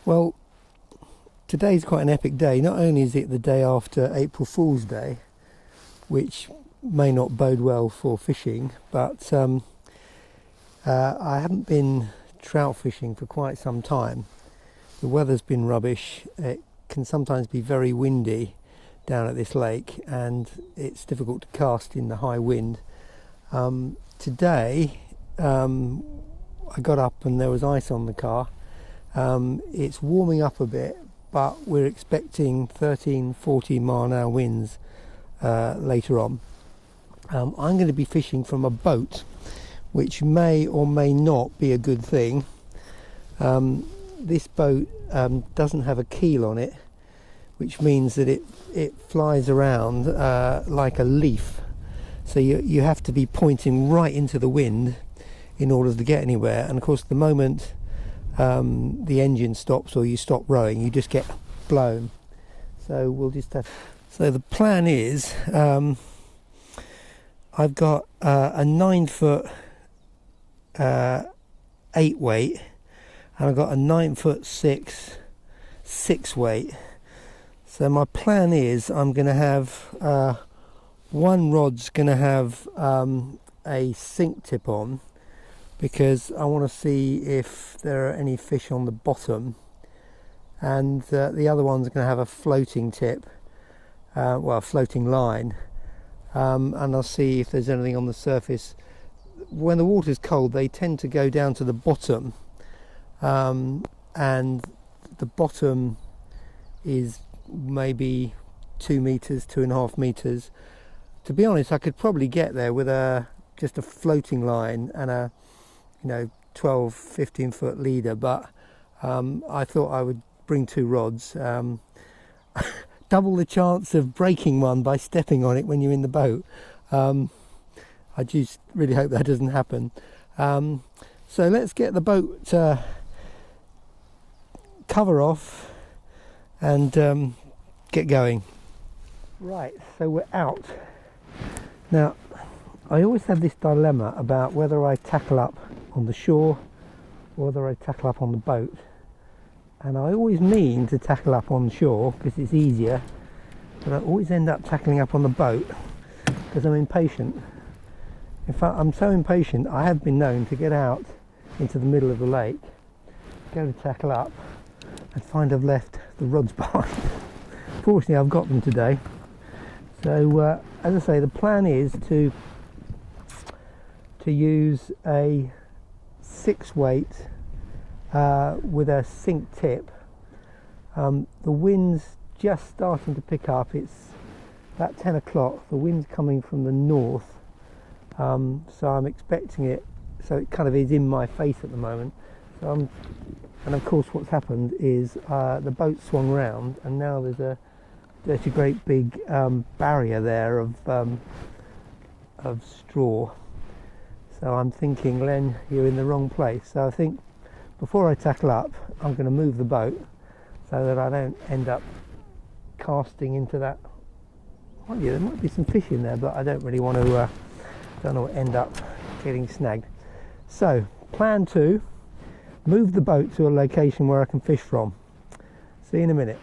Well, today's quite an epic day. Not only is it the day after April Fool's Day, which may not bode well for fishing, but I haven't been trout fishing for quite some time. The weather's been rubbish. It can sometimes be very windy down at this lake, and it's difficult to cast in the high wind. Today I got up and there was ice on the car. It's warming up a bit, but we're expecting 13-14 mile an hour winds later on. I'm going to be fishing from a boat, which may or may not be a good thing. This boat doesn't have a keel on it, which means that it flies around like a leaf. So you have to be pointing right into the wind in order to get anywhere. And of course, the moment the engine stops or you stop rowing, you just get blown. So we'll just have. So the plan is, I've got a 9-foot 8 weight, and I've got a 9'6" 6 weight. So my plan is I'm going to have one rod's going to have a sink tip on, because I want to see if there are any fish on the bottom, and the other one's going to have a floating tip, a floating line, and I'll see if there's anything on the surface. When the water's cold, they tend to go down to the bottom, and the bottom is maybe 2 meters, 2.5 meters. To be honest, I could probably get there with just a floating line and a 12-15 foot leader, but I thought I would bring 2 rods. Double the chance of breaking one by stepping on it when you're in the boat. I just really hope that doesn't happen. So let's get the boat cover off and get going. Right, so we're out. Now, I always have this dilemma about whether I tackle up on the shore or whether I tackle up on the boat. And I always mean to tackle up on shore because it's easier, but I always end up tackling up on the boat because I'm impatient. In fact, I'm so impatient, I have been known to get out into the middle of the lake, go to tackle up, and find I've left the rods behind. Fortunately, I've got them today. So, as I say, the plan is to use a 6 weight with a sink tip. The wind's just starting to pick up. It's about 10 o'clock. The wind's coming from the north, so I'm expecting it. So it kind of is in my face at the moment. And of course, what's happened is the boat swung round, and now there's a great big barrier there of straw. So I'm thinking, Len, you're in the wrong place. So I think before I tackle up, I'm going to move the boat so that I don't end up casting into that. Well, yeah, there might be some fish in there, but I don't really want to end up getting snagged. So plan 2, move the boat to a location where I can fish from. See you in a minute.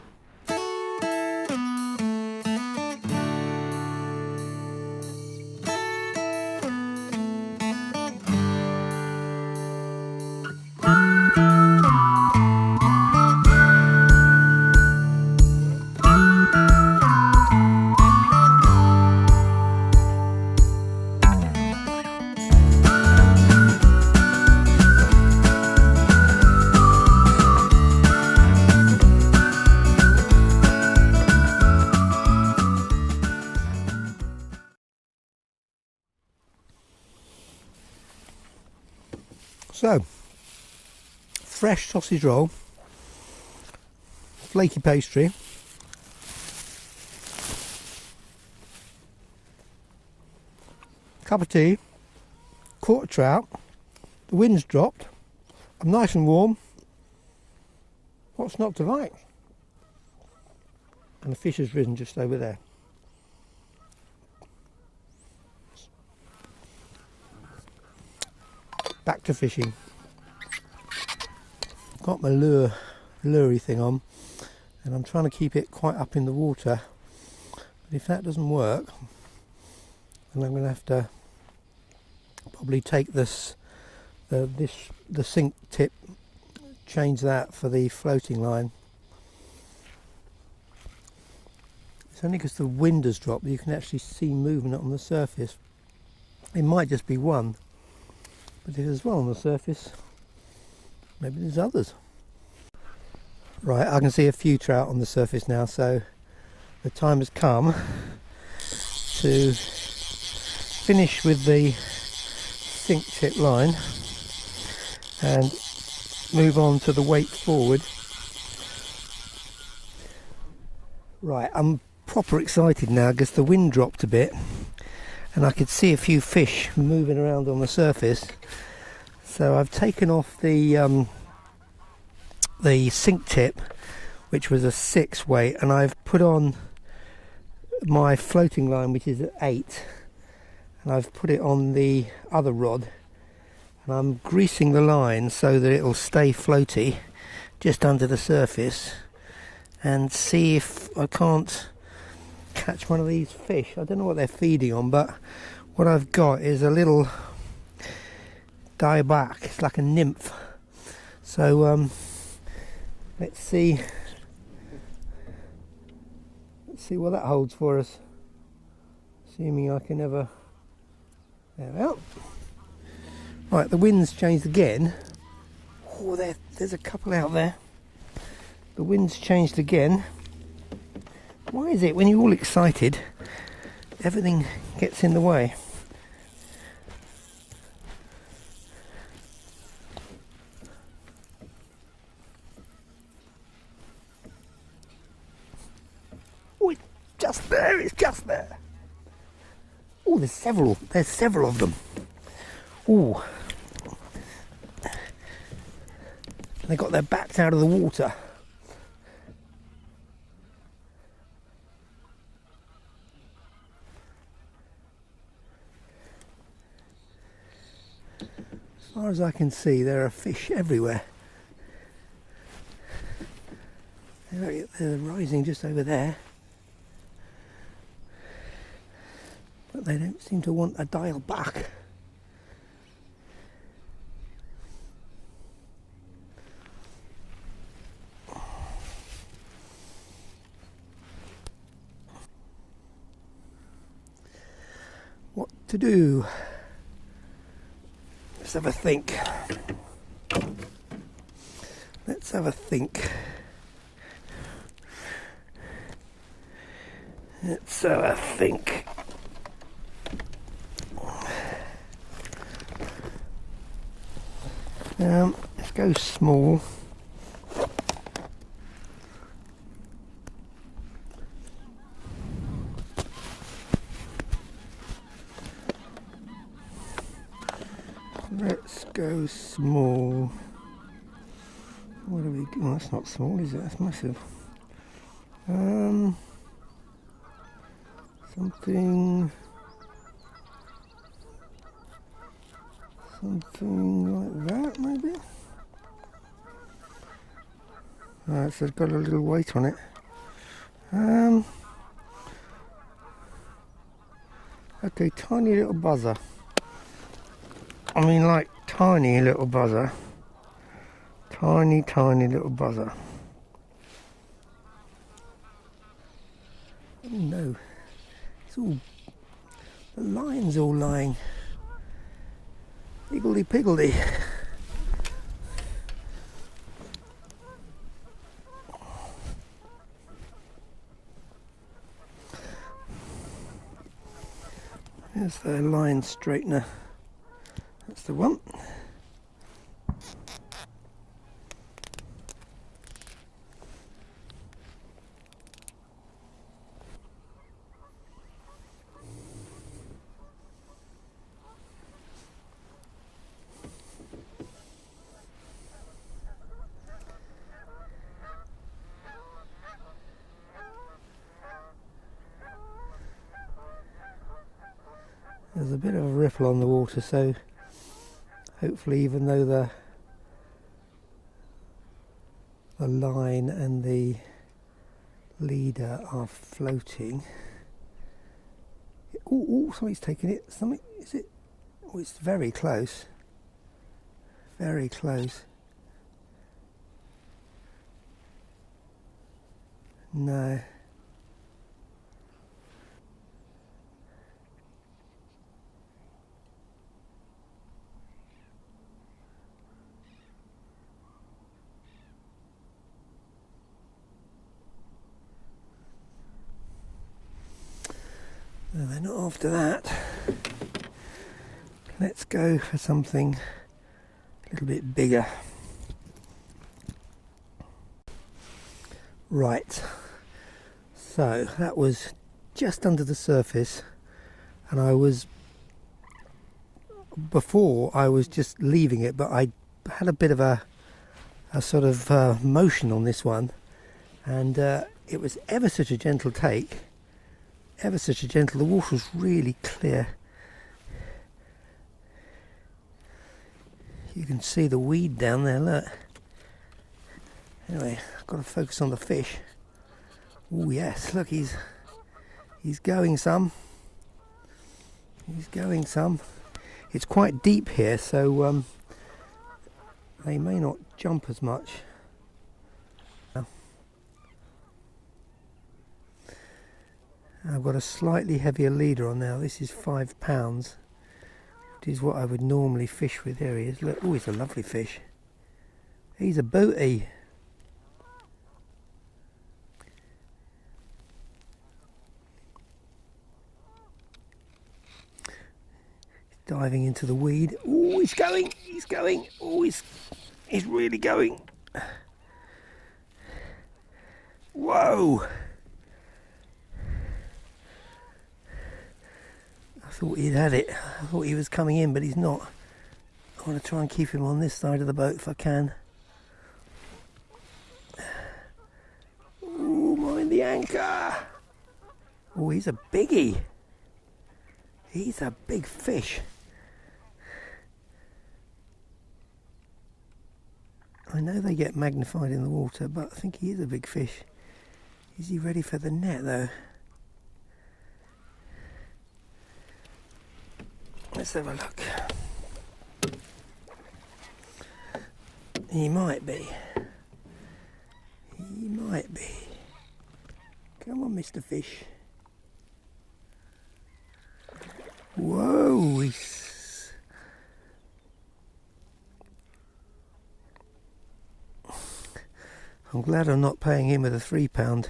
So, fresh sausage roll, flaky pastry, cup of tea, caught a trout, the wind's dropped, I'm nice and warm. What's not to like? And the fish has risen just over there. Back to fishing. Got my lure lury thing on, and I'm trying to keep it quite up in the water. But if that doesn't work, then I'm going to have to probably take the sink tip, change that for the floating line. It's only because the wind has dropped that you can actually see movement on the surface. It might just be one, but if there's one on the surface, maybe there's others. Right, I can see a few trout on the surface now, so the time has come to finish with the sink tip line and move on to the weight forward. Right, I'm proper excited now because the wind dropped a bit and I could see a few fish moving around on the surface. So I've taken off the sink tip, which was a 6 weight, and I've put on my floating line, which is at 8, and I've put it on the other rod, and I'm greasing the line so that it'll stay floaty just under the surface, and see if I can't catch one of these fish. I don't know what they're feeding on, but what I've got is a little dieback. It's like a nymph. So let's see what that holds for us, assuming I can ever. There we are. Right, the wind's changed again. Oh, there's a couple out there. The wind's changed again. Why is it when you're all excited, everything gets in the way? Oh, it's just there, it's just there. Oh, there's several of them. Oh, they got their backs out of the water. As far as I can see, there are fish everywhere. They're rising just over there, but they don't seem to want a dial back. What to do? Let's have a think. Let's have a think. Let's have a think. Let's go small. Let's go small. What do we do? Oh, that's not small, is it? That's massive. Something like that, maybe. Right, so it's got a little weight on it. Okay, tiny little buzzer. I mean, like tiny little buzzer. Tiny little buzzer. Oh no, it's all, the line's all lying higgledy-piggledy. There's the line straightener. That's the one. There's a bit of a ripple on the water, so hopefully, even though The line and the leader are floating. Oh, somebody's taking it. Something, is it? Oh, it's very close. Very close. No. No, they're not after that. Let's go for something a little bit bigger. Right, so that was just under the surface, and I was just leaving it, but I had a bit of a sort of motion on this one, and it was ever such a gentle take, ever such a gentle. The water was really clear. You can see the weed down there, look. Anyway, I've got to focus on the fish. Oh yes, look, he's going some. He's going some. It's quite deep here, so they may not jump as much. I've got a slightly heavier leader on now. This is 5 pounds. Which is what I would normally fish with. There he is. Look, oh, he's a lovely fish. He's a booty. He's diving into the weed. Oh, he's going. Oh, he's really going. Whoa. I thought he'd had it. I thought he was coming in, but he's not. I want to try and keep him on this side of the boat if I can. Ooh, mind the anchor. Oh, he's a biggie. He's a big fish. I know they get magnified in the water, but I think he is a big fish. Is he ready for the net though? Let's have a look. He might be. He might be. Come on, Mr. Fish. Whoa! I'm glad I'm not paying him with a £3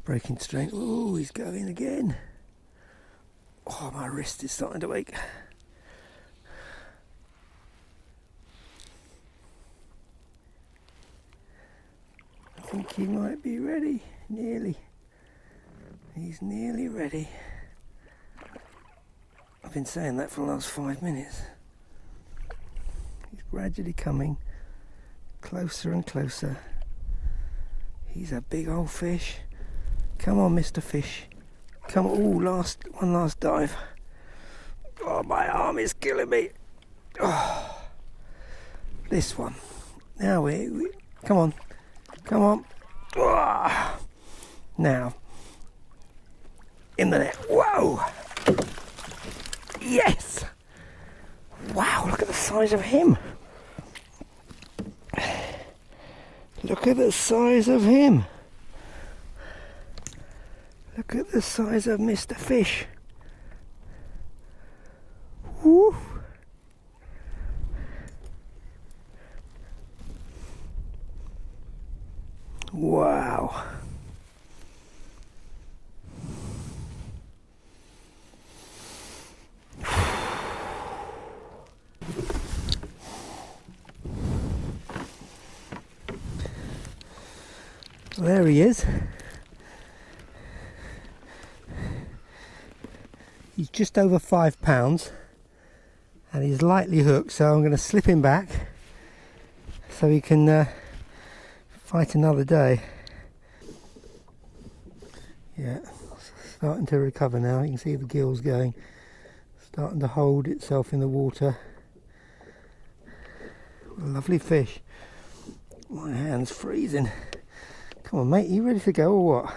breaking strength. Oh, he's going again. Oh, my wrist is starting to ache. I think he might be ready. Nearly. He's nearly ready. I've been saying that for the last 5 minutes. He's gradually coming closer and closer. He's a big old fish. Come on, Mr. Fish. Come on. Oh, one last dive. Oh, my arm is killing me. Oh, this one. Now come on. Come on. Oh, now. In the net. Whoa. Yes. Wow, look at the size of him. Look at the size of him. Look at the size of Mr. Fish. Woo. Wow. There he is. He's just over £5 and he's lightly hooked, so I'm going to slip him back so he can fight another day. Yeah, starting to recover now. You can see the gills going, starting to hold itself in the water. What a lovely fish. My hand's freezing. Come on, mate, you ready to go or what?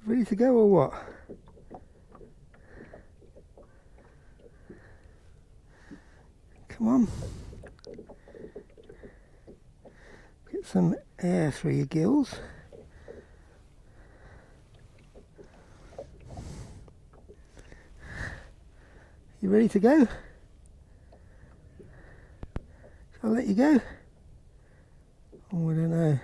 Ready to go or what? Come on. Get some air through your gills. You ready to go? Shall I let you go? Oh, I don't know.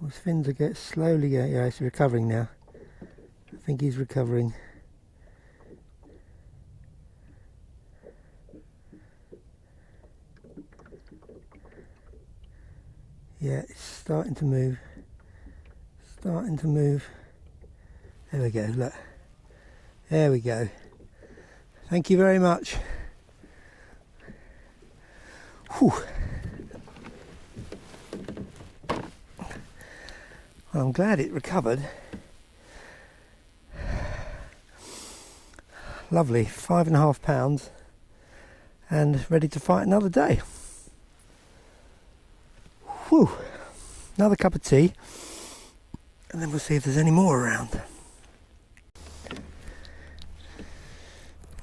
His fins are slowly going. Yeah, he's recovering now. I think he's recovering. Yeah, it's starting to move. Starting to move. There we go, look. There we go. Thank you very much. Whew. Well, I'm glad it recovered. Lovely, 5.5 pounds and ready to fight another day. Whew. Another cup of tea and then we'll see if there's any more around.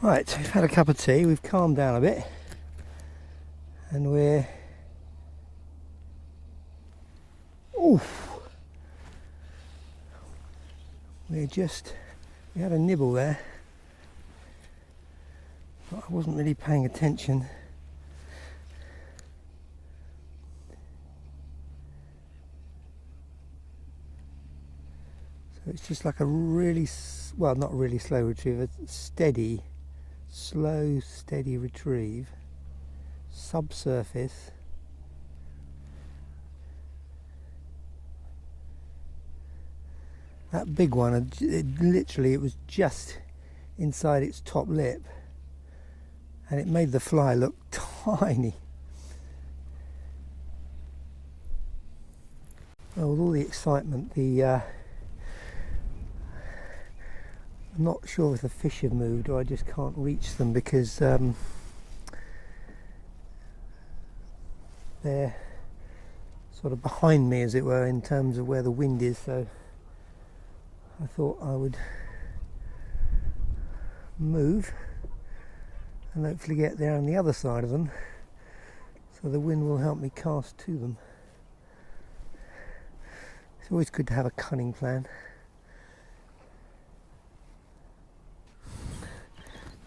Right, we've had a cup of tea, we've calmed down a bit and we're we had a nibble there, but I wasn't really paying attention. So it's just like a really, well, not really slow retrieve, a slow, steady retrieve, subsurface. That big one, it was just inside its top lip and it made the fly look tiny. Well, with all the excitement, I'm not sure if the fish have moved or I just can't reach them because they're sort of behind me, as it were, in terms of where the wind is, so I thought I would move and hopefully get there on the other side of them so the wind will help me cast to them. It's always good to have a cunning plan.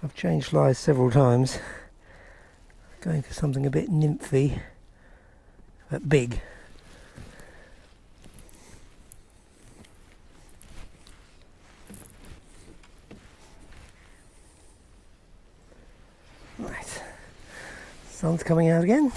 I've changed flies several times, going for something a bit nymphy but big. Right, sun's coming out again.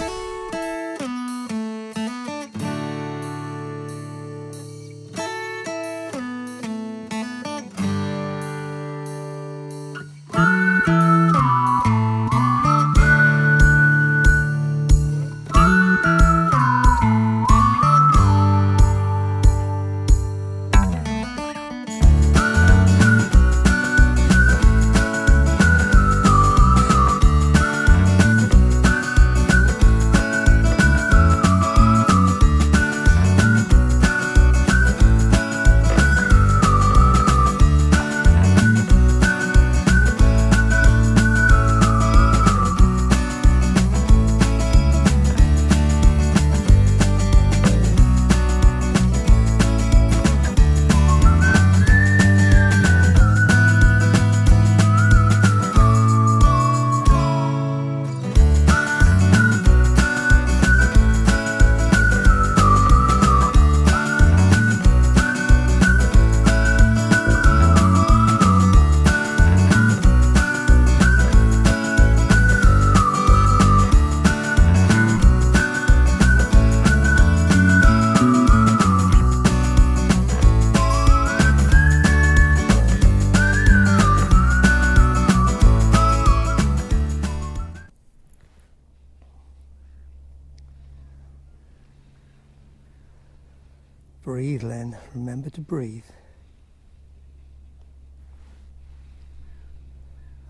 Breathe, Len. Remember to breathe.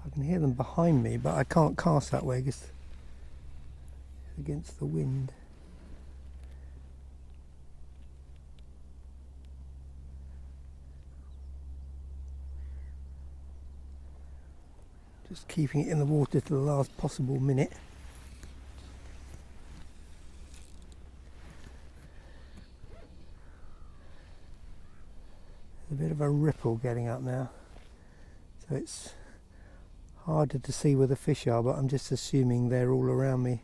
I can hear them behind me, but I can't cast that way because it's against the wind. Just keeping it in the water to the last possible minute. There's a bit of a ripple getting up now, so it's harder to see where the fish are, but I'm just assuming they're all around me.